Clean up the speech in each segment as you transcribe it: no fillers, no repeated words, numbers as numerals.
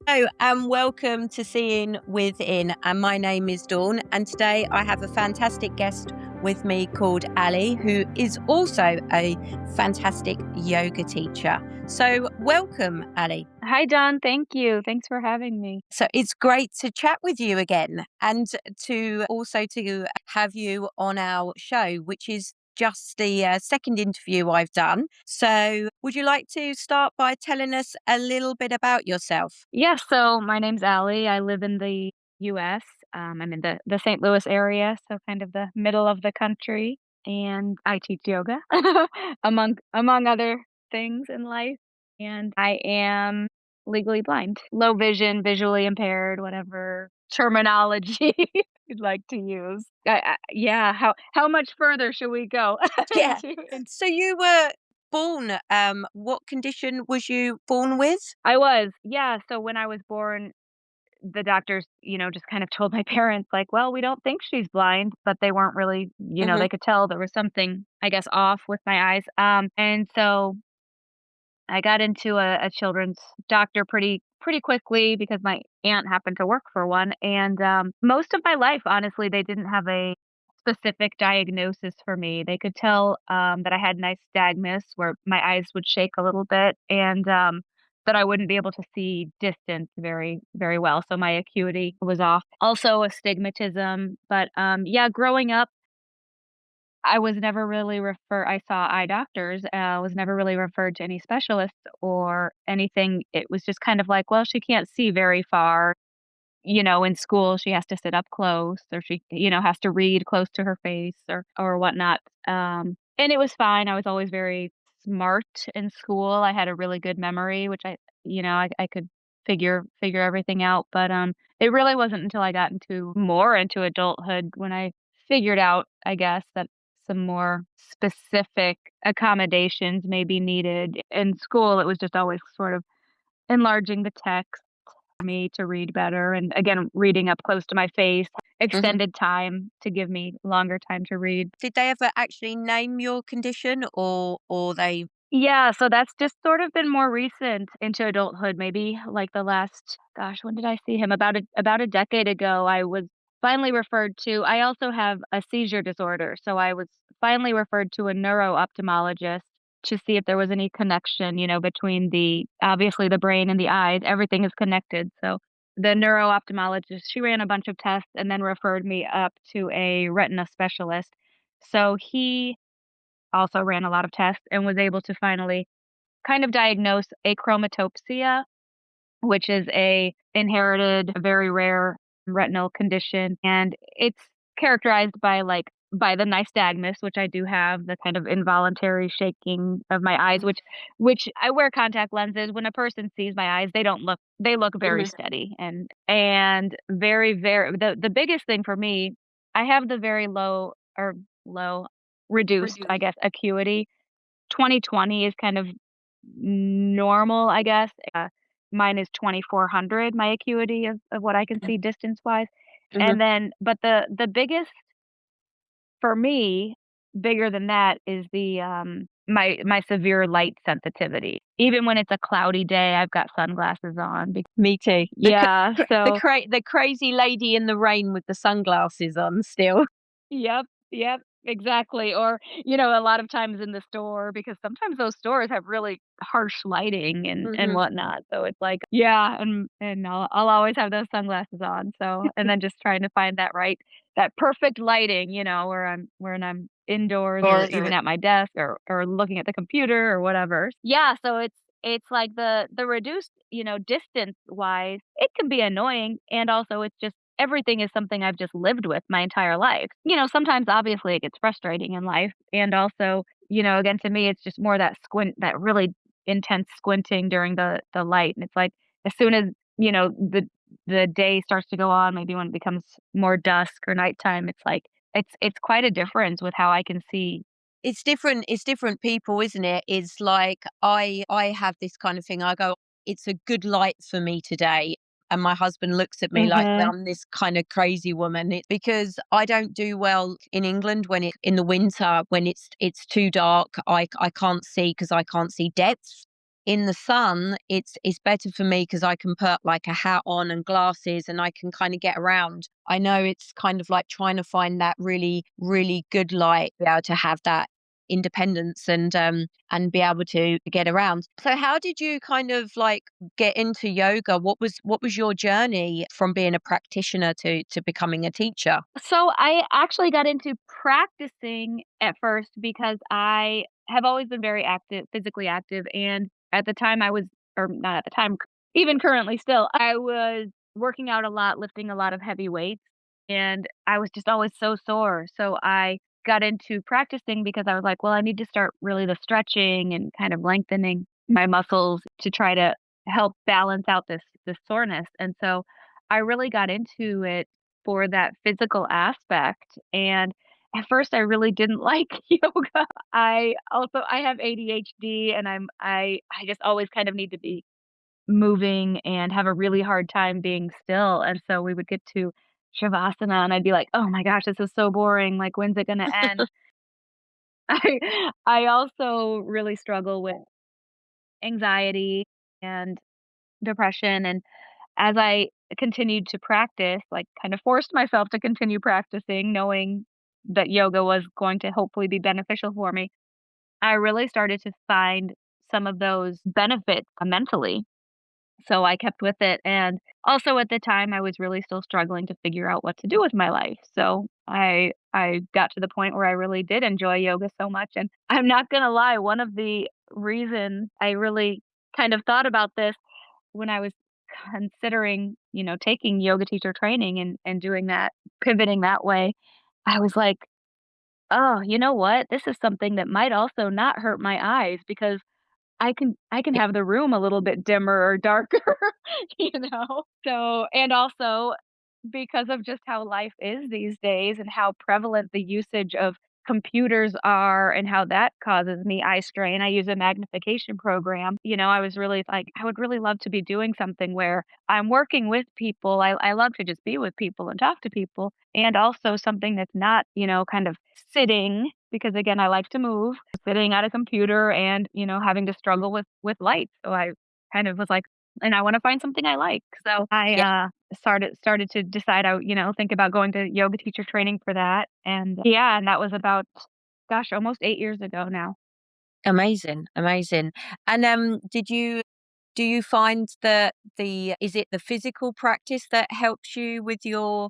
Hello and welcome to Seeing Within. And my name is Dawn. And today I have a fantastic guest with me called Aly, who is also a fantastic yoga teacher. So, welcome, Aly. Hi, Don. Thank you. Thanks for having me. So it's great to chat with you again, and to also to have you on our show, which is just the second interview I've done. So, would you like to start by telling us a little bit about yourself? Yeah, so my name's Allie. I live in the US. I'm in the St. Louis area, so kind of the middle of the country, and I teach yoga among other things in life. And I am legally blind, low vision, visually impaired, whatever terminology you'd like to use. Yeah, how much further should we go Yeah. into So you were born. What condition was you born with? I was, yeah. So when I was born, the doctors, just kind of told my parents, like, well, we don't think she's blind, but they weren't really, Hmm. they could tell there was something, I guess, off with my eyes. And so I got into a children's doctor pretty quickly because my aunt happened to work for one. And most of my life, honestly, they didn't have a specific diagnosis for me. They could tell that I had nystagmus, where my eyes would shake a little bit, and that I wouldn't be able to see distance very well. So my acuity was off. Also, astigmatism. But yeah, growing up, I saw eye doctors, was never really referred to any specialists or anything. It was just kind of like, well, she can't see very far. In school, she has to sit up close, or she, has to read close to her face, or whatnot. And it was fine. I was always very smart in school. I had a really good memory, which I could figure everything out. But it really wasn't until I got into adulthood when I figured out, I guess, that some more specific accommodations may be needed. In school, it was just always sort of enlarging the text for me to read better, and again, reading up close to my face, Hmm. extended time to give me longer time to read. Did they ever actually name your condition, or they? Yeah, so that's just sort of been more recent into adulthood, maybe like the last, gosh, when did I see him? About a decade ago, I was finally referred to. I also have a seizure disorder, so I was finally referred to a neuro-ophthalmologist to see if there was any connection, between the obviously the brain and the eyes. Everything is connected. So the neuro-ophthalmologist, she ran a bunch of tests and then referred me up to a retina specialist. So he also ran a lot of tests and was able to finally kind of diagnose achromatopsia, which is a inherited, very rare retinal condition, and it's characterized by the nystagmus, which I do have, the kind of involuntary shaking of my eyes, which I wear contact lenses. When a person sees my eyes, they look very Hmm. steady and very the biggest thing for me, I have the very low reduced, I guess, acuity. 20/20 is kind of normal, I guess. Mine is 2400, my acuity of what I can see distance-wise. Hmm. And then but the biggest for me, bigger than that is my severe light sensitivity. Even when it's a cloudy day, I've got sunglasses on. Me too. Yeah, so The crazy lady in the rain with the sunglasses on still. yep, yep, exactly, or, a lot of times in the store, because sometimes those stores have really harsh lighting and Hmm. whatnot, so it's like yeah, and I'll always have those sunglasses on, so and then just trying to find that perfect lighting, where I'm indoors or Or even even. at my desk or looking at the computer or whatever. Yeah, so it's like the reduced, distance-wise, it can be annoying, and also it's just everything is something I've just lived with my entire life. Sometimes obviously it gets frustrating in life, and also, again, to me, it's just more that squint, that really intense squinting during the light, and it's like as soon as, the day starts to go on, maybe when it becomes more dusk or nighttime, it's like it's quite a difference with how I can see. It's different people, isn't it? It's like I have this kind of thing. I go, it's a good light for me today. And my husband looks at me like Mhm. I'm this kind of crazy woman. It's because I don't do well in England when it in the winter when it's too dark. I can't see because I can't see depth. in the sun, it's better for me because I can put like a hat on and glasses and I can kind of get around. I know it's kind of like trying to find that really, really good light, be able to have that independence and be able to get around. So how did you kind of like get into yoga? What was your journey from being a practitioner to becoming a teacher? So I actually got into practicing at first because I have always been very active, physically active. And at the time I was, or not at the time, even currently still, I was working out a lot, lifting a lot of heavy weights. And I was just always so sore. So I got into practicing because I was like, well, I need to start really the stretching and kind of lengthening my muscles to try to help balance out this soreness. And so I really got into it for that physical aspect, and at first I really didn't like yoga. I have ADHD and I just always kind of need to be moving and have a really hard time being still, and so we would get to shavasana and I'd be like, "Oh my gosh, this is so boring, like, when's it gonna end?" I also really struggle with anxiety and depression, and as I continued to practice, like, kind of forced myself to continue practicing knowing that yoga was going to hopefully be beneficial for me, I really started to find some of those benefits, mentally. So I kept with it, and also at the time, I was really still struggling to figure out what to do with my life. So I got to the point where I really did enjoy yoga so much, and I'm not gonna lie, one of the reasons I really kind of thought about this when I was considering, taking yoga teacher training and doing that, pivoting that way, I was like, "Oh, you know what? This is something that might also not hurt my eyes because I can have the room a little bit dimmer or darker," So and also because of just how life is these days and how prevalent the usage of computers are and how that causes me eye strain. I use a magnification program. I was really like, I would really love to be doing something where I'm working with people. I love to just be with people and talk to people. And also something that's not, kind of sitting because again, I like to move, sitting at a computer and, having to struggle with light. So I kind of was like, and I want to find something I like. So I Yeah, started to decide I, think about going to yoga teacher training for that. And yeah, and that was about, gosh, almost 8 years ago now. amazing, amazing. And do you find that the is it the physical practice that helps you with your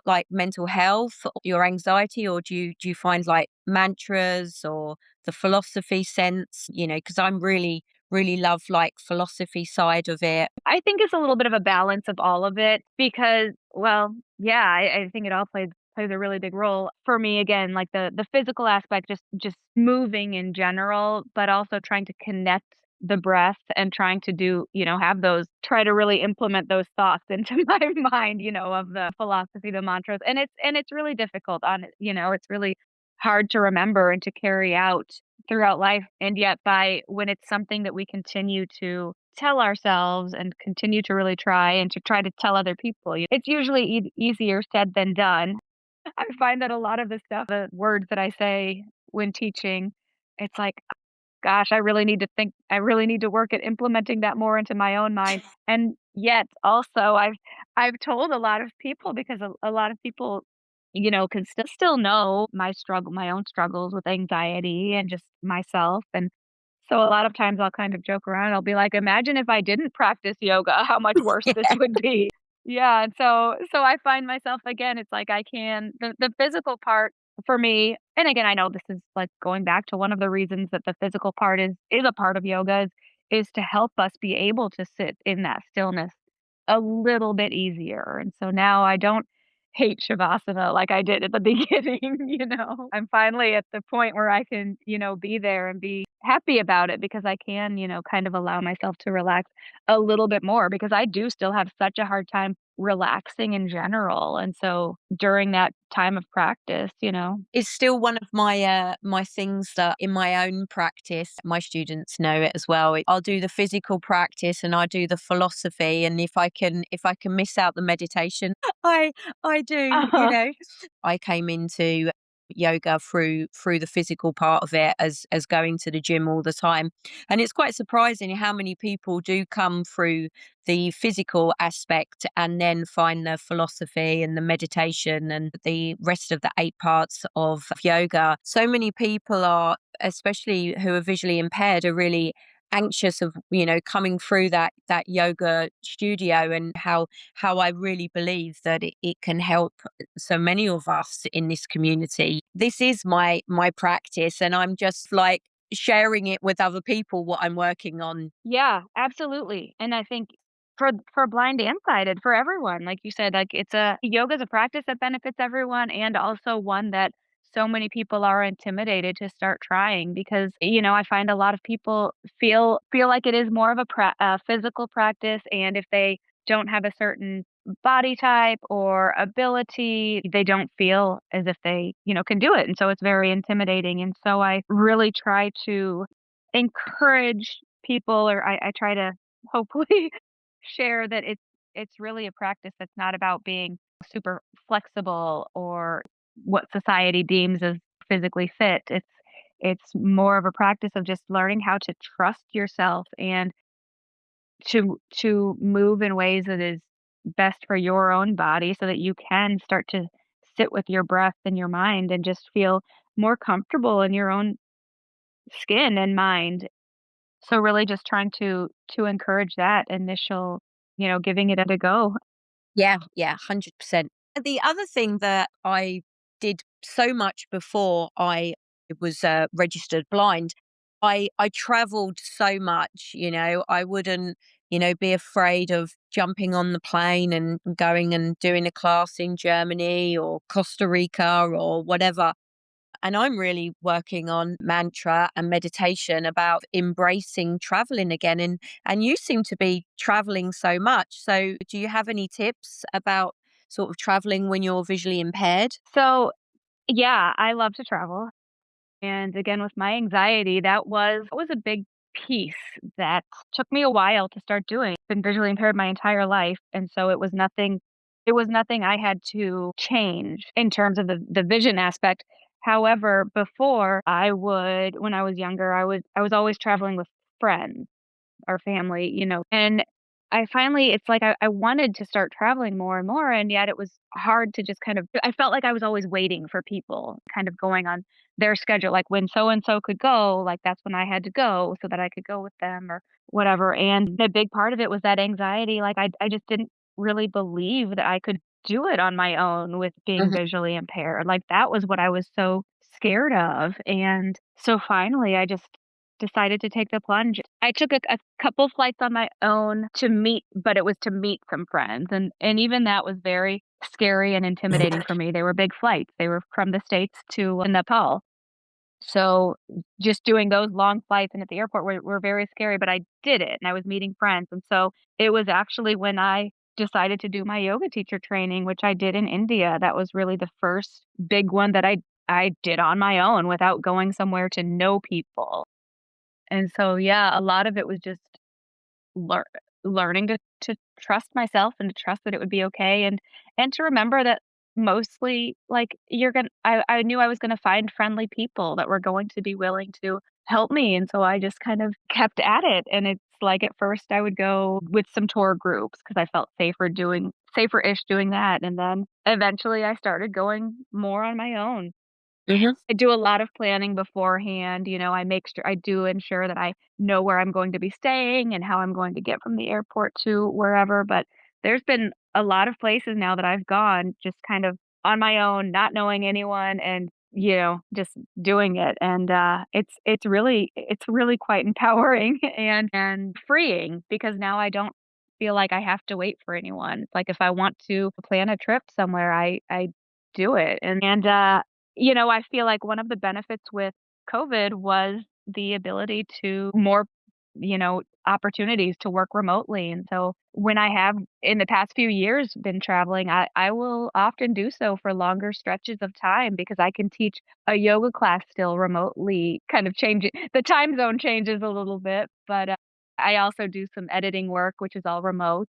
like mental health, or your anxiety, or do you find like mantras or the philosophy sense? Because I'm really really love like philosophy side of it. I think it's a little bit of a balance of all of it because, well, yeah, I think it all plays a really big role for me. Again, like the physical aspect, just moving in general, but also trying to connect the breath and trying to do, have those try to really implement those thoughts into my mind, of the philosophy, the mantras, and it's really difficult on it. It's really hard to remember and to carry out throughout life, and yet by when it's something that we continue to tell ourselves and continue to really try and to try to tell other people, it's usually easier said than done. I find that a lot of the stuff, the words that I say when teaching, it's like, gosh, I really need to work at implementing that more into my own mind. And yet also I've told a lot of people because a lot of people, can still know my own struggles with anxiety and just myself. And so a lot of times I'll kind of joke around. I'll be like, imagine if I didn't practice yoga, how much worse this would be. Yeah. And so I find myself again, it's like I can the physical part for me, and again, I know this is like going back to one of the reasons that the physical part is a part of yoga is to help us be able to sit in that stillness a little bit easier. And so now I don't hate shavasana like I did at the beginning. I'm finally at the point where I can, be there and be happy about it because I can, kind of allow myself to relax a little bit more because I do still have such a hard time relaxing in general. And so during that time of practice, It's still one of my things that in my own practice, my students know it as well. I'll do the physical practice and I do the philosophy, and if I can miss out the meditation, I I do. I came into yoga through the physical part of it as going to the gym all the time. And it's quite surprising how many people do come through the physical aspect and then find the philosophy and the meditation and the rest of the 8 parts of yoga. So many people are, especially who are visually impaired, are really anxious of, coming through that yoga studio, and how I really believe that it can help so many of us in this community. This is my practice, and I'm just like sharing it with other people what I'm working on. Yeah, absolutely. And I think for blind and sighted, for everyone, like you said, like it's a yoga's a practice that benefits everyone and also one that so many people are intimidated to start trying because I find a lot of people feel like it is more of a physical practice, and if they don't have a certain body type or ability, they don't feel as if they can do it, and so it's very intimidating. And so I really try to encourage people, or I try to hopefully share that it's really a practice that's not about being super flexible or what society deems as physically fit. It's more of a practice of just learning how to trust yourself and to move in ways that is best for your own body so that you can start to sit with your breath and your mind and just feel more comfortable in your own skin and mind. So really just trying to encourage that initial, giving it a go. Yeah, yeah, 100%. The other thing that I did so much before I was registered blind, I traveled so much, I wouldn't, be afraid of jumping on the plane and going and doing a class in Germany or Costa Rica or whatever. And I'm really working on mantra and meditation about embracing traveling again. And you seem to be traveling so much. So do you have any tips about sort of traveling when you're visually impaired? So, yeah, I love to travel. And again, with my anxiety, that was a big piece that took me a while to start doing. Been visually impaired my entire life, and so it was nothing I had to change in terms of the vision aspect. However, before when I was younger, I was always traveling with friends our family, and I finally it's like I wanted to start traveling more and more, and yet it was hard to just kind of I felt like I was always waiting for people, kind of going on their schedule, like when so and so could go, like that's when I had to go so that I could go with them or whatever. And a big part of it was that anxiety, like I just didn't really believe that I could do it on my own with being Mhm. visually impaired. Like that was what I was so scared of. And so finally I just decided to take the plunge. I took a couple flights on my own but it was to meet some friends, and even that was very scary and intimidating for me. They were big flights. They were from the States to Nepal. So, just doing those long flights and at the airport were very scary, but I did it, and I was meeting friends, and so it was actually when I decided to do my yoga teacher training, which I did in India, that was really the first big one that I did on my own without going somewhere to know people. And so, yeah, a lot of it was just lear learning to trust myself and to trust that it would be okay, and to remember that mostly, like, I knew I was gonna find friendly people that were going to be willing to help me, and so I just kind of kept at it, and it's like, at first, I would go with some tour groups because I felt safer-ish doing that, and then eventually I started going more on my own. Mhm. I do a lot of planning beforehand, I do ensure that I know where I'm going to be staying and how I'm going to get from the airport to wherever, but there's been a lot of places now that I've gone just kind of on my own, not knowing anyone and, just doing it, and, it's really quite empowering and freeing because now I don't feel like I have to wait for anyone. It's like if I want to plan a trip somewhere, I do it, and I feel like one of the benefits with COVID was the ability to more, opportunities to work remotely. And so when I have in the past few years been traveling, I will often do so for longer stretches of time because I can teach a yoga class still remotely, kind of changing the time zone changes a little bit, but I also do some editing work, which is all remote.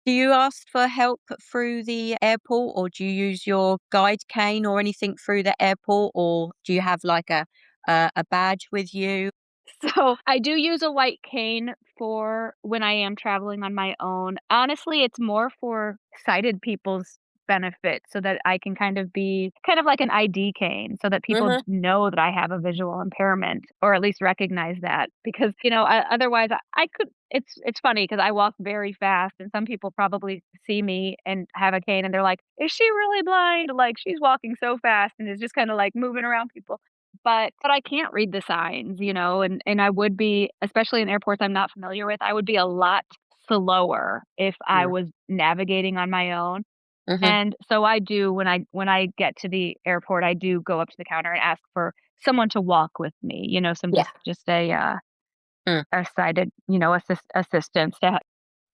Do you ask for help through the airport, or do you use your guide cane or anything through the airport, or do you have like a badge with you? So, I do use a white cane for when I am traveling on my own. Honestly, it's more for sighted people's benefit so that I can kind of be kind of like an ID cane so that people Mhm. know that I have a visual impairment or at least recognize that because, otherwise I could it's funny because I walk very fast and some people probably see me and have a cane and they're like, "Is she really blind? Like she's walking so fast and is just kind of like moving around people." But I can't read the signs, and I would be especially in airports I'm not familiar with, I would be a lot slower if I Yeah. was navigating on my own, Mhm. and so I do when I get to the airport, I do go up to the counter and ask for someone to walk with me, some Yeah. just Mm. a sighted, assistance to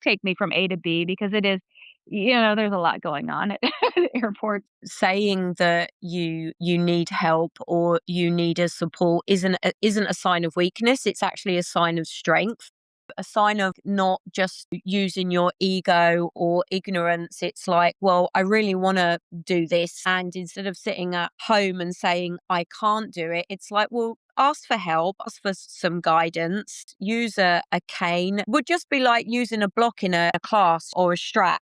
take me from A to B because it is there's a lot going on at airports. Saying that you need help or you need a support isn't a sign of weakness. It's actually a sign of strength, a sign of not just using your ego or ignorance. It's like, well, I really want to do this. And instead of sitting at home and saying, I can't do it, it's like, well, ask for help, ask for some guidance, use a cane. Would just be like using a block in a class or a strap.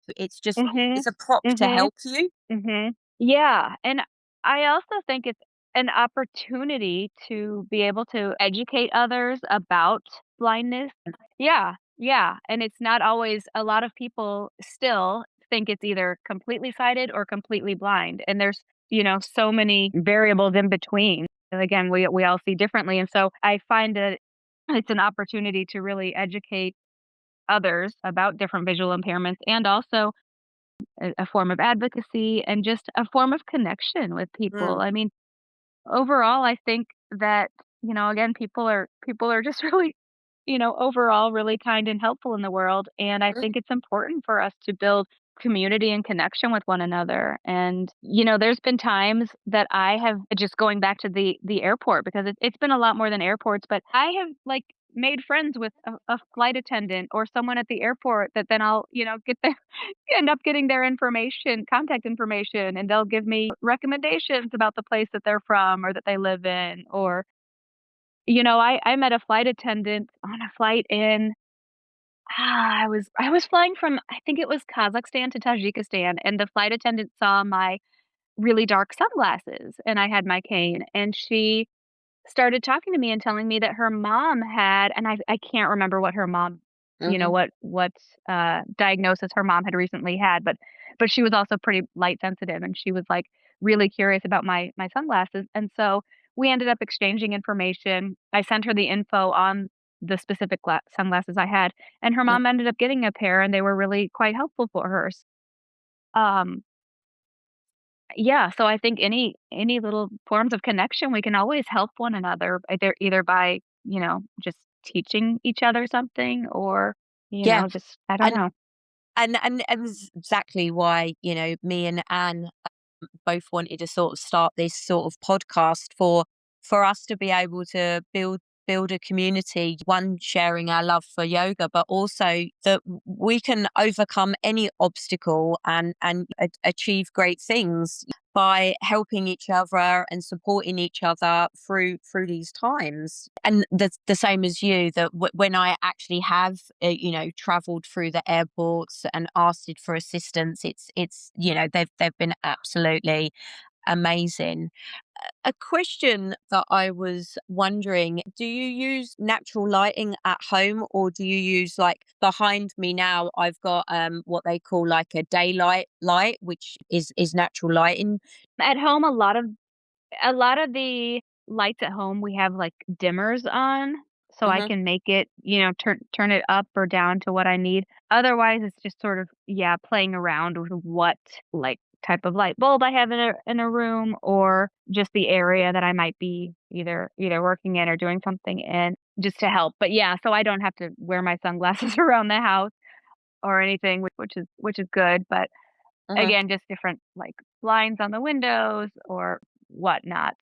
Mhm. It's a prop to Mhm. help you. Mhm. Yeah, and I also think it's an opportunity to be able to educate others about blindness. Yeah, yeah, and it's not always a lot of people still think it's either completely sighted or completely blind, and there's, so many variables in between. And again, we all see differently, and so I find that it's an opportunity to really educate others about different visual impairments and also a form of advocacy and just a form of connection with people. Mm, I mean, overall, I think that, again, people are just really, overall really kind and helpful in the world. And I mm, think it's important for us to build community and connection with one another. And, there's been times that I have just going back to the airport because it's been a lot more than airports, but I have like made friends with a flight attendant or someone at the airport that then I'll, get there end up getting their information, contact information, and they'll give me recommendations about the place that they're from or that they live in. Or, I met a flight attendant on a flight in I was flying from I think it was Kazakhstan to Tajikistan, and the flight attendant saw my really dark sunglasses, and I had my cane, and she started talking to me and telling me that her mom had and I can't remember what her mom mhm, diagnosis her mom had recently had, but she was also pretty light sensitive, and she was, like, really curious about my sunglasses, and so we ended up exchanging information. I sent her the info on the specific sunglasses I had, and her mm. mom ended up getting a pair, and they were really quite helpful for her. Um yeah, so I think any little forms of connection, we can always help one another, either by, just teaching each other something or, Yeah, just I don't and know. and this is exactly why, me and Anne both wanted to sort of start this sort of podcast for us to be able to build a community, one sharing our love for yoga, but also that we can overcome any obstacle and achieve great things by helping each other and supporting each other through these times. And the same as you, that when I actually have traveled through the airports and asked it for assistance, it's they've been absolutely amazing. A question that I was wondering, do you use natural lighting at home, or do you use, like, behind me now I've got what they call like a daylight light, which is natural lighting. At home, a lot of the lights at home, we have, like, dimmers on, so I Hmm. can make it, turn it up or down to what I need. Otherwise, it's just sort of, yeah, playing around with what, like, type of light bulb I have in a room or just the area that I might be either working in or doing something in just to help. But, yeah, so I don't have to wear my sunglasses around the house or anything, which is good, but, Hmm. again, just different, like, blinds on the windows or whatnot.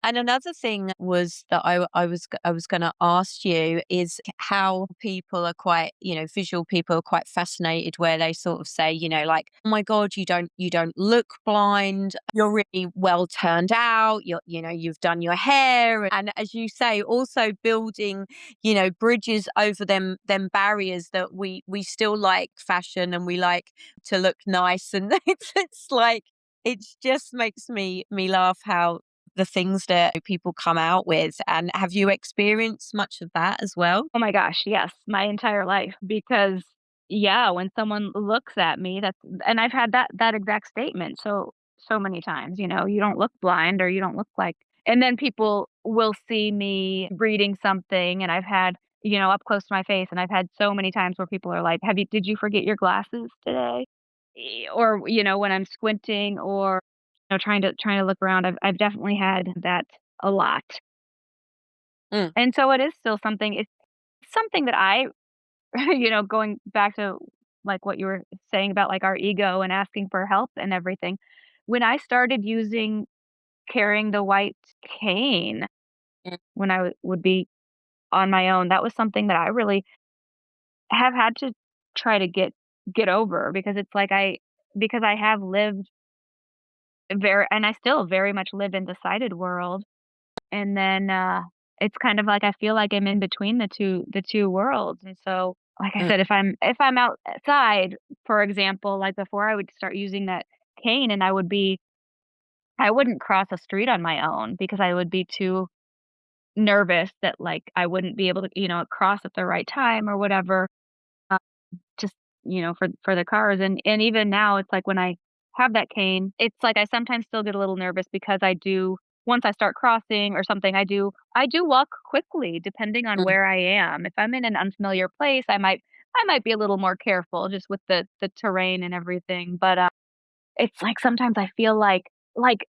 And another thing was that I was going to ask you is how people are quite, you know, visual people are quite fascinated where they sort of say, you know, like, oh my God, you don't look blind. You're really well turned out. You know, you've done your hair. And as you say, also building, you know, bridges over them barriers that we still like fashion and we like to look nice. And it's like, it just makes me laugh how the things that people come out with. And have you experienced much of that as well? Oh my gosh, yes, my entire life because yeah, when someone looks at me, that's and I've had that exact statement so many times, you know, "You don't look blind," or "You don't look like," and then people will see me reading something, and I've had, you know, up close to my face, and I've had so many times where people are like, "Have you did you forget your glasses today?" Or, you know, when I'm squinting or, you know, trying to look around, I've definitely had that a lot. Mm, And so it is still something it's something that I you know, going back to, like, what you were saying about, like, our ego and asking for help and everything. When I started carrying the white cane mm, when I would be on my own, that was something that I really have had to try to get over because it's like because I have lived very and I still very much live in the sighted world. And then, it's kind of like I feel like I'm in between the 2 worlds, and so, like I mm, said, if I'm outside, for example, like, before I would start using that cane and I wouldn't cross a street on my own because I would be too nervous that, like, I wouldn't be able to, you know, cross at the right time or whatever. Just, you know, for the cars, and even now, it's like when I have that cane, it's like I sometimes still get a little nervous because I do once I start crossing or something, I do walk quickly depending on mm. where I am. If I'm in an unfamiliar place, I might be a little more careful just with the terrain and everything, but, it's like sometimes I feel like,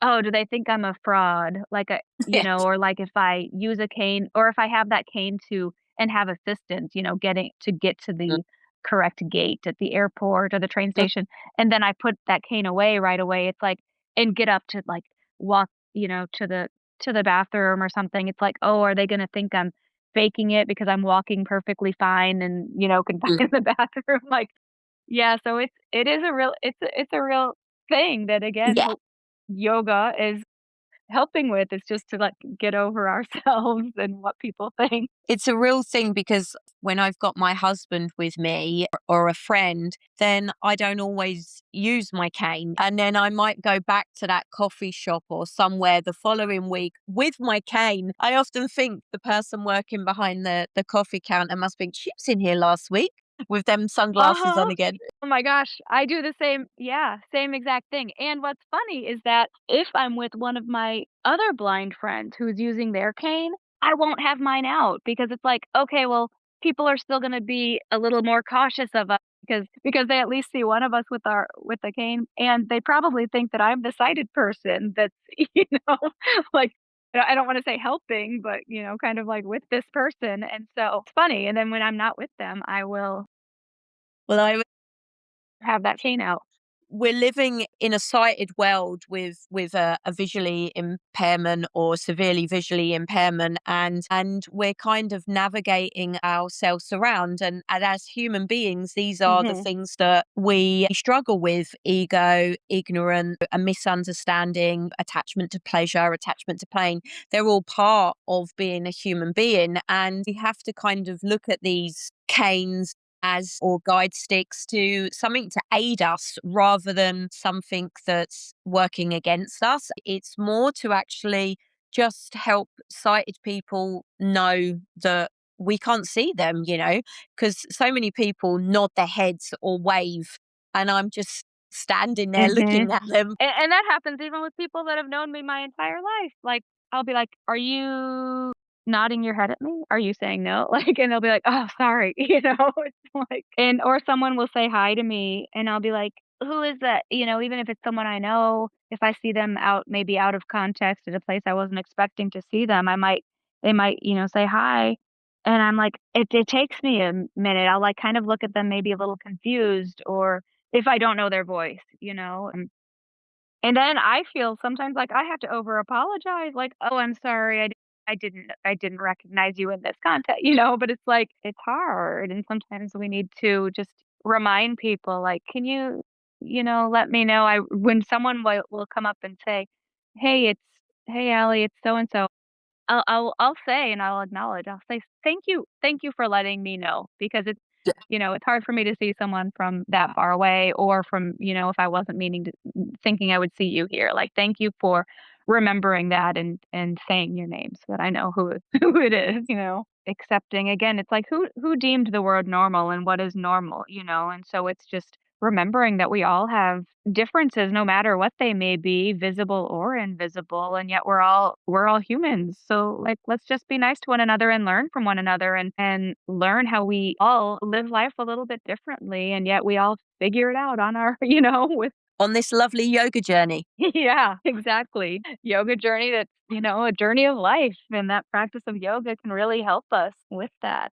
"Oh, do they think I'm a fraud?" Like, you know, Yes. or like if I use a cane or if I have that cane to and have assistance, you know, get to Mm, the correct gate at the airport or the train mm, station, and then I put that cane away right away, it's like and get up to, like, walk, you know, to the bathroom or something, it's like, "Oh, are they gonna think I'm faking it because I'm walking perfectly fine and, you know, can mm. find the bathroom?" Like, yeah, so it is a real it's a real thing that again, Yeah. yoga is helping with. It's just to, like, get over ourselves and what people think. It's a real thing because when I've got my husband with me or a friend, then I don't always use my cane. And then I might go back to that coffee shop or somewhere the following week with my cane. I often think the person working behind the coffee counter must think she was in here last week with them sunglasses on Uh-huh. again. Oh my gosh, I do the same yeah, same exact thing, and what's funny is that if I'm with one of my other blind friends who's using their cane, I won't have mine out because it's like, "Okay, well, people are still gonna be a little more cautious of us because they at least see one of us with the cane, and they probably think that I'm the sighted person that's, you know, like, I don't wanna say helping, but, you know, kind of like with this person, and so it's funny, and then when I'm not with them, I will Well, I have that cane out. we're living in a sighted world with a visually impairment or severely visually impairment, and we're kind of navigating ourselves around, and as human beings these are the Mhm, things that we struggle with: ego, ignorance, a misunderstanding, attachment to pleasure, attachment to pain. They're all part of being a human being, and we have to kind of look at these canes as or guide sticks to something to aid us rather than something that's working against us. It's more to actually just help sighted people know that we can't see them, you know, because so many people nod their heads or wave, and I'm just standing there mhm. looking at them. And that happens even with people that have known me my entire life. Like, I'll be like, "Are you nodding your head at me? Are you saying no?" Like, and they'll be like, "Oh, sorry," you know? It's like and or someone will say hi to me, and I'll be like, "Who is that?" You know, even if it's someone I know, if I see them out maybe out of context at a place I wasn't expecting to see them, they might, you know, say hi, and I'm like it takes me a minute. I'll, like, kind of look at them maybe a little confused or if I don't know their voice, you know? And then I feel sometimes like I have to over apologize, like, "Oh, I'm sorry. I didn't recognize you in this context," but it's like, it's hard, and sometimes we need to just remind people, like, "Can you, let me know?" I when someone will come up and say, Hey, Allie, it's so and so." I'll say and I'll acknowledge. I'll say, thank you for letting me know," because it's hard for me to see someone from that far away or from, if I wasn't meaning to thinking I would see you here. Like, thank you for remembering that and saying your name so that I know who who it is. Accepting again, it's like who deemed the word normal and what is normal. And so it's just remembering that we all have differences no matter what they may be, visible or invisible, and yet we're all humans. So like let's just be nice to one another and learn from one another and learn how we all live life a little bit differently and yet we all figure it out on our, with On this lovely yoga journey. yeah, exactly. Yoga journey that's, a journey of life and that practice of yoga can really help us with that.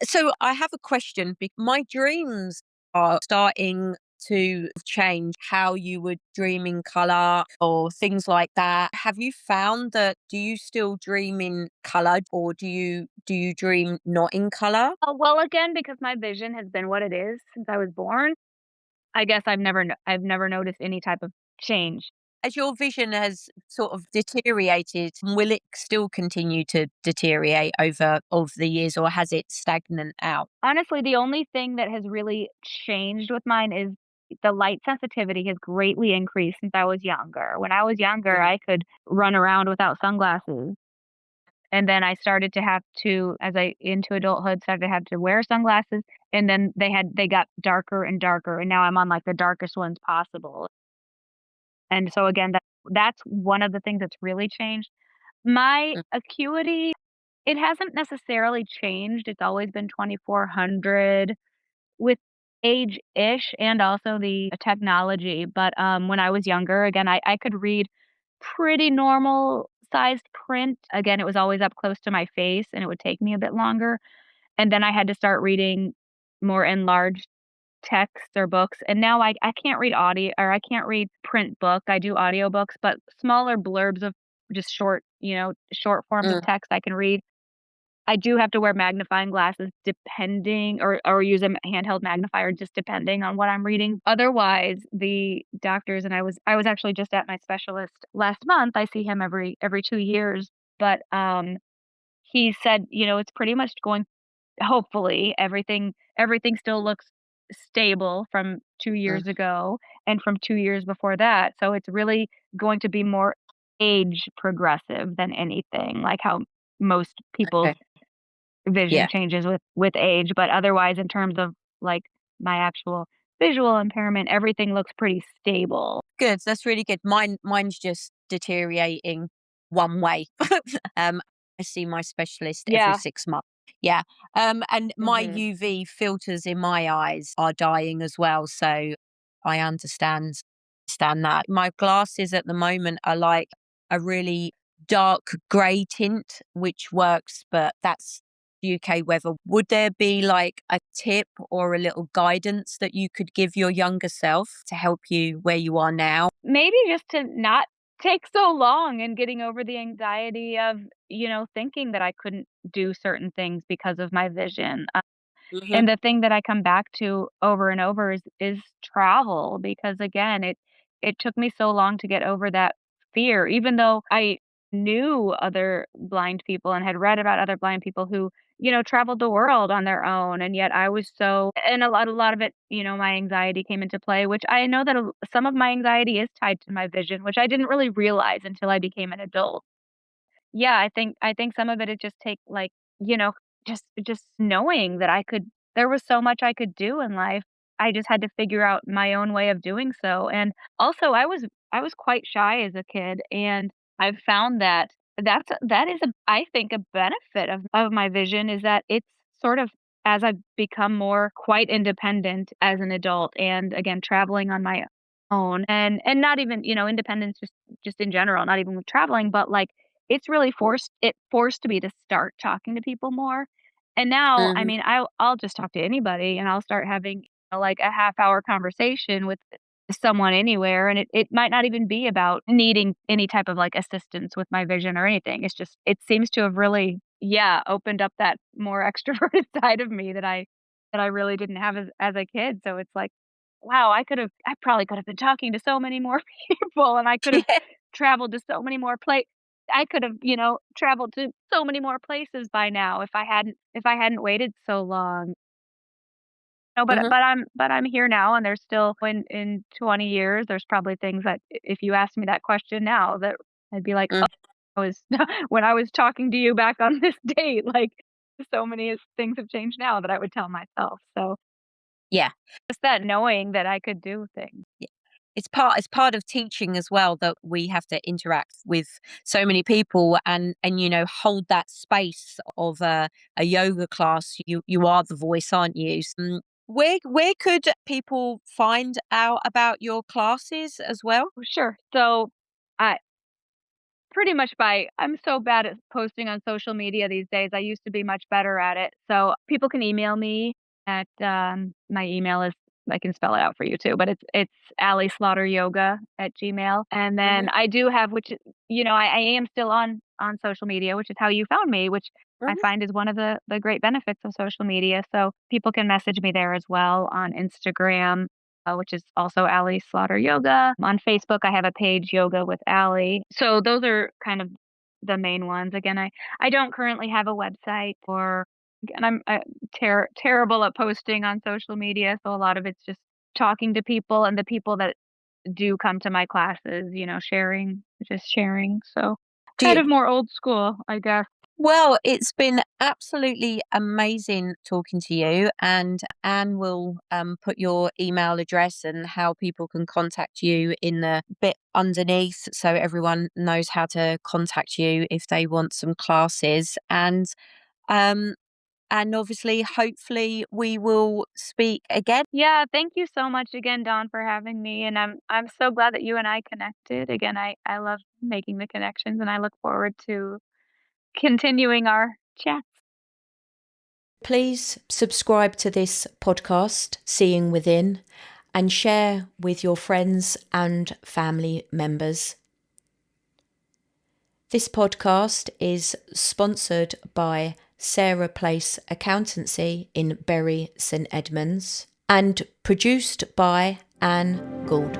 So I have a question. My dreams are starting to change how you would dream in color or things like that. Have you found that do you still dream in color or do you dream not in color? Well, again, because my vision has been what it is since I was born, I guess I've never noticed any type of change. As your vision has sort of deteriorated, will it still continue to deteriorate over the years or has it stagnant out? Honestly, the only thing that has really changed with mine is the light sensitivity has greatly increased since I was younger. When I was younger, Mhm. I could run around without sunglasses. And then I started to have to, as I into adulthood, started to have to wear sunglasses. And then they got darker and darker. And now I'm on like the darkest ones possible. And so again, that's one of the things that's really changed. My Mm. acuity, it hasn't necessarily changed. It's always been 2400 with age-ish and also the technology. But when I was younger, again, I could read pretty normal sized print. Again, it was always up close to my face and it would take me a bit longer. And then I had to start reading more enlarged texts or books, and now I can't read audio or I can't read print book, I do audiobooks, but smaller blurbs of just short forms of Mm. text I can read. I do have to wear magnifying glasses depending or use a handheld magnifier just depending on what I'm reading. Otherwise, the doctors and I was actually just at my specialist last month, I see him every 2 years, but he said, it's pretty much going. Hopefully, everything still looks stable from 2 Mm. years ago and from 2 years before that, so it's really going to be more age progressive than anything, like how most people's Okay. vision Yeah. changes with age, but otherwise, in terms of, like, my actual visual impairment, everything looks pretty stable. Good, that's really good. Mine's just deteriorating one way. Um, I see my specialist every Yeah. 6 months. Yeah, and my Mhm. UV filters in my eyes are dying as well, so I understand that. My glasses at the moment are like a really dark grey tint, which works, but that's UK weather. Would there be like a tip or a little guidance that you could give your younger self to help you where you are now? Maybe just to not take so long and getting over the anxiety of, thinking that I couldn't do certain things because of my vision. Mhm. And the thing that I come back to over and over is travel because again, it took me so long to get over that fear, even though I knew other blind people and had read about other blind people who, traveled the world on their own. And yet I was so, and a lot of it, my anxiety came into play, which I know that some of my anxiety is tied to my vision, which I didn't really realize until I became an adult. Yeah, I think some of it just take, like, you know, just knowing that there was so much I could do in life. I just had to figure out my own way of doing so, and also I was quite shy as a kid, and I've found that that is I think a benefit of my vision is that it's sort of as I've become more quite independent as an adult and again traveling on my own and not even, independence just in general, not even with traveling, but like it's really forced me to start talking to people more, and now, I Mhm. mean, I'll just talk to anybody, and I'll start having, like, a half-hour conversation with someone anywhere, and it might not even be about needing any type of, like, assistance with my vision or anything. It's just it seems to have really, yeah, opened up that more extroverted side of me that I really didn't have as a kid, so it's like, wow, I probably could have been talking to so many more people, and I could have Yeah. traveled to so many more I could have, traveled to so many more places by now if I hadn't waited so long. No, Mhm, but I'm here now, and there's still in 20 years, there's probably things that if you asked me that question now, that I'd be like, mm, "Oh, I was when I was talking to you back on this date," like, so many things have changed now that I would tell myself, so yeah. just that knowing that I could do things. Yeah. It's part of teaching as well that we have to interact with so many people and hold that space of a yoga class. You are the voice, aren't you? Where could people find out about your classes as well? Sure. So, I pretty much by I'm so bad at posting on social media these days. I used to be much better at it. So people can email me at my email is I can spell it out for you too, but it's Aly Slaughter Yoga at Gmail. And then Mhm, I do have which I am still on social media, which is how you found me, which I mhm. find is one of the great benefits of social media. So people can message me there as well on Instagram, which is also Aly Slaughter Yoga. On Facebook, I have a page, Yoga with Aly. So those are kind of the main ones. Again, I don't currently have a website or and I'm terrible at posting on social media, so a lot of it's just talking to people and the people that do come to my classes, sharing. So Do kind you of more old school, I guess. Well, it's been absolutely amazing talking to you, and Anne will put your email address and how people can contact you in the bit underneath so everyone knows how to contact you if they want some classes. Um, and obviously, hopefully, we will speak again. Yeah, thank you so much again, Don, for having me, and I'm so glad that you and I connected. Again, I love making the connections, and I look forward to continuing our chat. Please subscribe to this podcast, Seeing Within, and share with your friends and family members. This podcast is sponsored by Sarah Place Accountancy in Bury St Edmunds and produced by Anne Gould.